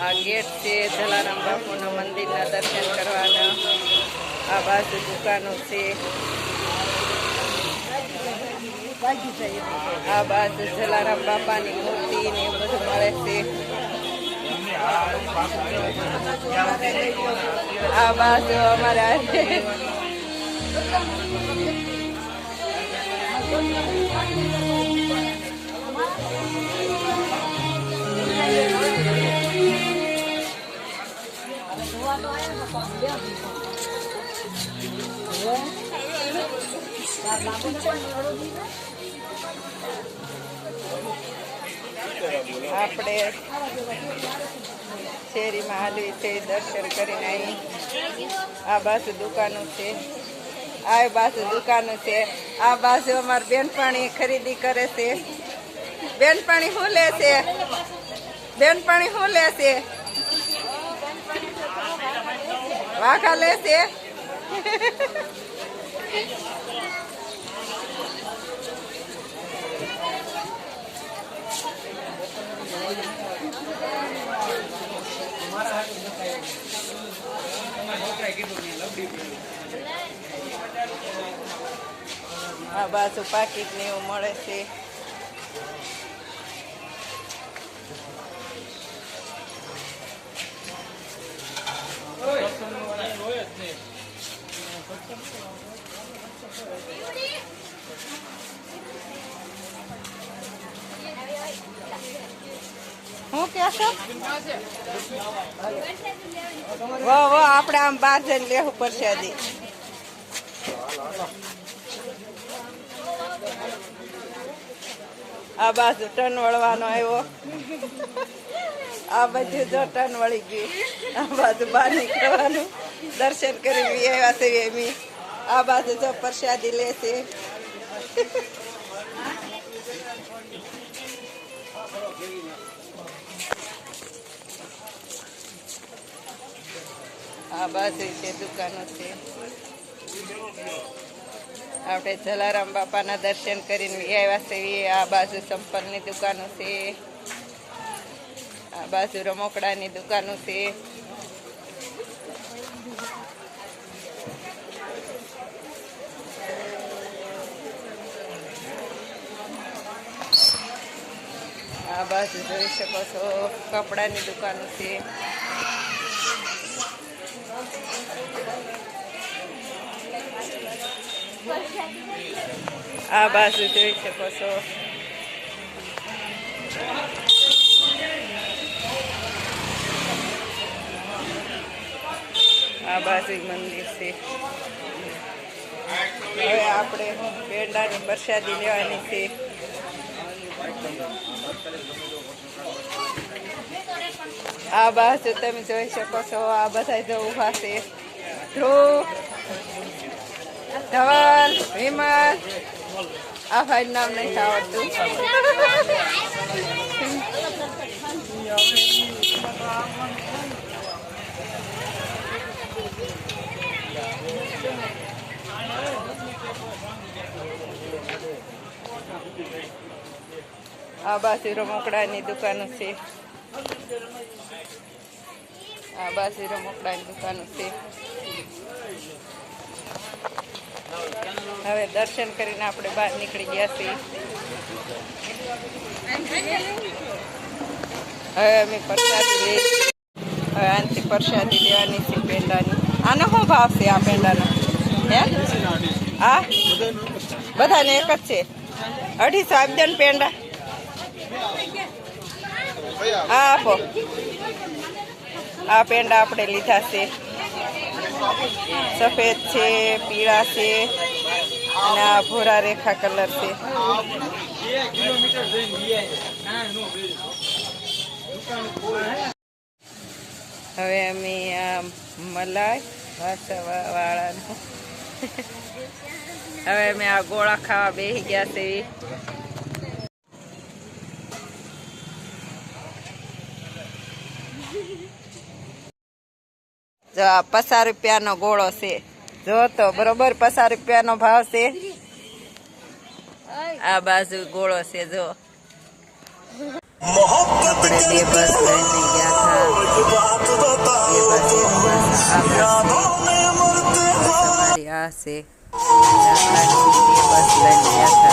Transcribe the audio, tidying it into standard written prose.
આ ગેટ છે જલારામ બાપુના મંદિરના દર્શન કરવાના. આ બાજુ દુકાનો છે. આ બાજુ જલારામ બાપાની મૂર્તિ ને એવું બધું મળે છે. આ બાજુ અમારા આપણે શેરીમાં હાલવી છે દર્શન કરીને અહીં. આ બાજુ દુકાનો છે. આ બાજુ દુકાનો છે. આ બાજુ અમારી બેનપણી ખરીદી કરે છે. બેનપણી શું લે છે? બેનપણી શું લે છે? વાઘા લે છે. આ બાજુ પાકીટ ને એવું મળે છે. હું કે છો? વાહ આપણે આમ બહાર જઈને લેવું પડશે હજી. આ બાજુ ટન વળવાનો આવ્યો. આ બાજુ જો ટન વળી ગયું. આ બાજુ બહાર નીકળવાનું દર્શન કરી આવ્યા છે એમ. આ બાજુ જો પ્રસાદી લેશે. આ બાજુ છે દુકાનો છે. આપણે જલારામ બાપાના દર્શન કરીને આવ્યા છે. આ બાજુ સંપલની દુકાનો છે. આ બાજુ રમકડાની દુકાનો છે. આ બાજુ જોઈ શકો છો કપડાની દુકાનો છે. આ બાજુ જોઈ શકો છો આ બાજુ મંદિર છે. હવે આપણે પેંડાની પ્રસાદી લેવાની છે. આ બાજુ તમે જોઈ શકો છો આ બધા જો ઉભા છે. ધ્રુવ, ધવલ, વિમલ. આ ભાઈ નામ નહીં આવડતું. આ બાજુ રમકડાની દુકાનો છે. આ બાજુ રમકડાની દુકાનો છે. હવે દર્શન કરીને આપણે બહાર નીકળી ગયા છીએ. હવે અમે પ્રસાદી લઈ. હવે આનાથી પ્રસાદી લેવાની છે પેંડાની. આનો શું ભાવ છે આ પેંડાનો? હે આ બધાને એક જ છે. 250 આપજો ને પેંડા. આ આપો. આ પેંડા આપણે લીધા છે. સફેદ છે, પીળા છે અને આ ભૂરા રેખા કલર છે. હવે અમે આ મલાઈ વાળાનું હવે અમે આ ગોળા ખાવા બેસી ગયા છે. જો આ 50 રૂપિયાનો ગોળો છે. જો તો બરોબર 50 રૂપિયાનો ભાવ છે. આ બાજુ ગોળો છે. જો આપણે 2 બસ લઈને ગયા હતા. અમારી આ છે બસ લઈને